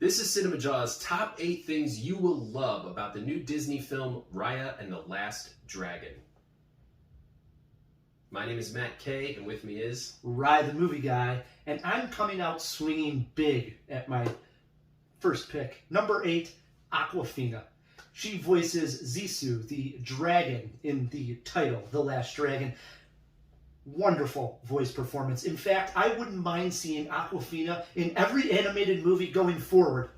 This is Cinema Jaw's top 8 things you will love about the new Disney film Raya and the Last Dragon. My name is Matt Kay, and with me is Raya the movie guy, and I'm coming out swinging big at my first pick. Number 8, Aquafina. She voices Zissou, the dragon in the title, The Last Dragon. Wonderful voice performance. In fact, I wouldn't mind seeing Aquafina in every animated movie going forward.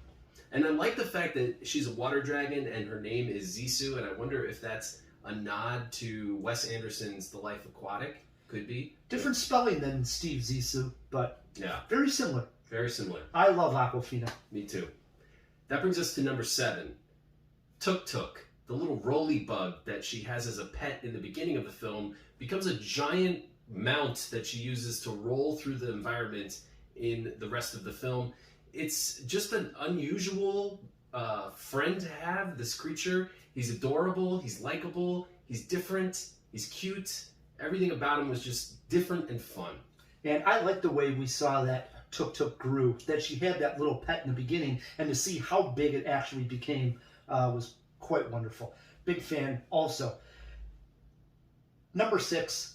And I like the fact that she's a water dragon and her name is Zissou, and I wonder if that's a nod to Wes Anderson's The Life Aquatic. Could be. Different spelling than Steve Zissou, but yeah, very similar. Very similar. I love Aquafina. Me too. That brings us to number 7. Tuk Tuk, the little roly bug that she has as a pet in the beginning of the film, becomes a giant mount that she uses to roll through the environment in the rest of the film. It's just an unusual friend to have, this creature. He's adorable, he's likable, he's different, he's cute. Everything about him was just different and fun. And I like the way we saw that Tuk Tuk grew, that she had that little pet in the beginning, and to see how big it actually became was quite wonderful. Big fan also. Number 6,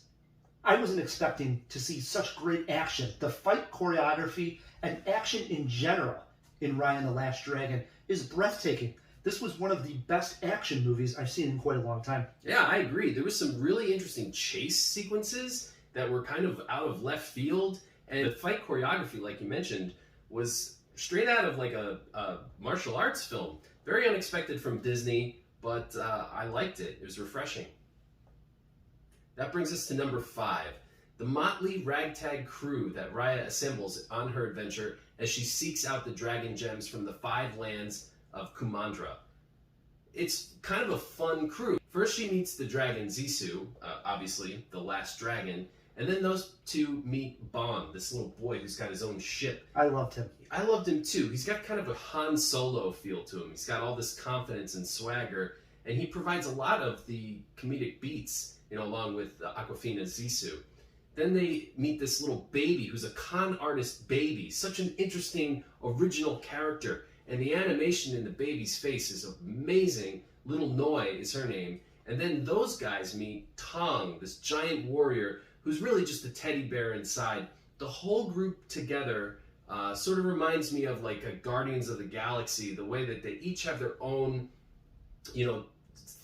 I wasn't expecting to see such great action. The fight choreography and action in general in Raya and the Last Dragon is breathtaking. This was one of the best action movies I've seen in quite a long time. Yeah, I agree. There was some really interesting chase sequences that were kind of out of left field. And the fight choreography, like you mentioned, was straight out of like a martial arts film. Very unexpected from Disney, but I liked it. It was refreshing. That brings us to number 5. The motley ragtag crew that Raya assembles on her adventure as she seeks out the dragon gems from the 5 lands of Kumandra. It's kind of a fun crew. First she meets the dragon Zissou, obviously the last dragon, and then those two meet Bon, this little boy who's got his own ship. I loved him. I loved him too. He's got kind of a Han Solo feel to him. He's got all this confidence and swagger, and he provides a lot of the comedic beats, along with Aquafina Zissou. Then they meet this little baby who's a con artist baby. Such an interesting, original character. And the animation in the baby's face is amazing. Little Noi is her name. And then those guys meet Tong, this giant warrior who's really just a teddy bear inside. The whole group together sort of reminds me of like a Guardians of the Galaxy, the way that they each have their own,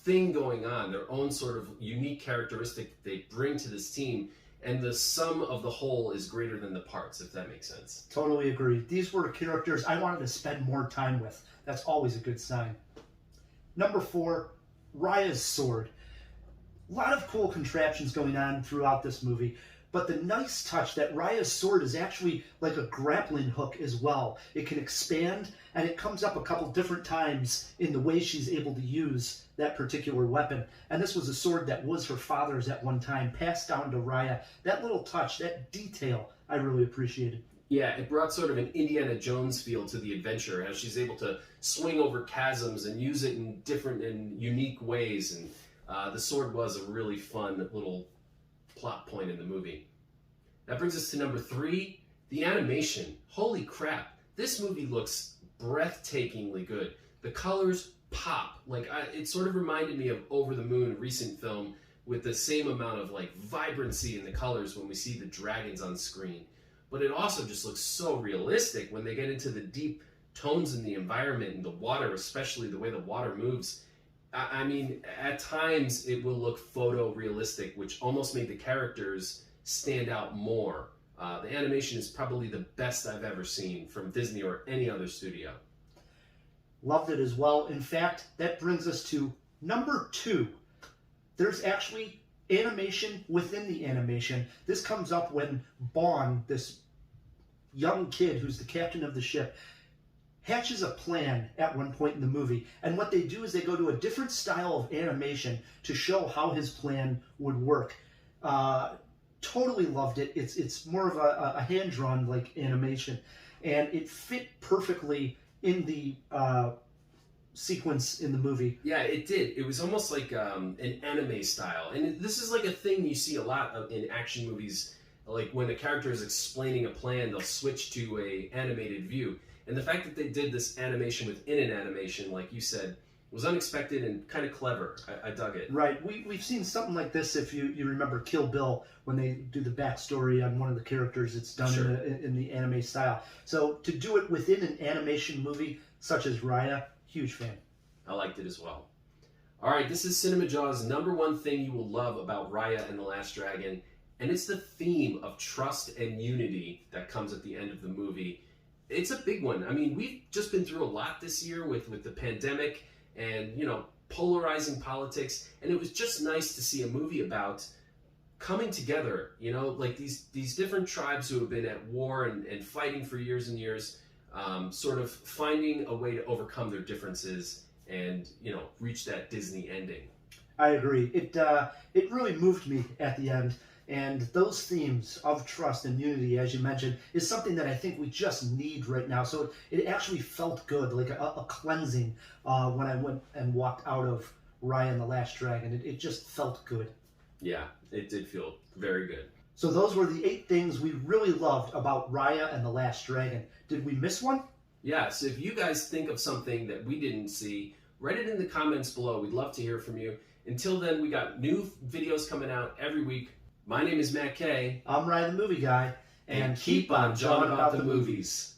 thing going on, their own sort of unique characteristic they bring to this team, and the sum of the whole is greater than the parts, if that makes sense. Totally agree. These were characters I wanted to spend more time with. That's always a good sign. Number 4, Raya's Sword. A lot of cool contraptions going on throughout this movie, but the nice touch that Raya's sword is actually like a grappling hook as well. It can expand, and it comes up a couple different times in the way she's able to use that particular weapon. And this was a sword that was her father's at one time, passed down to Raya. That little touch, that detail, I really appreciated. Yeah, it brought sort of an Indiana Jones feel to the adventure, as she's able to swing over chasms and use it in different and unique ways. And the sword was a really fun little plot point in the movie. That brings us to number 3, the animation. Holy crap, this movie looks breathtakingly good. The colors pop. It sort of reminded me of Over the Moon, a recent film, with the same amount of vibrancy in the colors when we see the dragons on screen. But it also just looks so realistic when they get into the deep tones in the environment and the water, especially the way the water moves. I mean, at times it will look photorealistic, which almost made the characters stand out more. The animation is probably the best I've ever seen from Disney or any other studio. Loved it as well. In fact, that brings us to number 2. There's actually animation within the animation. This comes up when Bon, this young kid who's the captain of the ship, hatches a plan at one point in the movie. And what they do is they go to a different style of animation to show how his plan would work. Totally loved it. It's more of a hand-drawn animation. And it fit perfectly in the sequence in the movie. Yeah, it did. It was almost like an anime style. And this is like a thing you see a lot of in action movies. Like when a character is explaining a plan, they'll switch to a animated view. And the fact that they did this animation within an animation, like you said, was unexpected and kind of clever. I dug it. Right. We've seen something like this if you remember Kill Bill, when they do the backstory on one of the characters. It's done Sure. in the anime style. So to do it within an animation movie such as Raya, huge fan. I liked it as well. All right, this is Cinema Jaw's #1 thing you will love about Raya and the Last Dragon, and it's the theme of trust and unity that comes at the end of the movie. It's a big one. I mean, we've just been through a lot this year with the pandemic and, polarizing politics, and it was just nice to see a movie about coming together, like these different tribes who have been at war and fighting for years and years, sort of finding a way to overcome their differences and reach that Disney ending. I agree. It really moved me at the end, and those themes of trust and unity, as you mentioned, is something that I think we just need right now. So it actually felt good, like a cleansing when I went and walked out of Raya and the Last Dragon. It just felt good. Yeah, it did feel very good. So those were the 8 things we really loved about Raya and the Last Dragon. Did we miss one? Yeah, so if you guys think of something that we didn't see, write it in the comments below. We'd love to hear from you. Until then, we got new videos coming out every week. My name is Matt Kay. I'm Ryan the Movie Guy. And keep on jawing about the movies.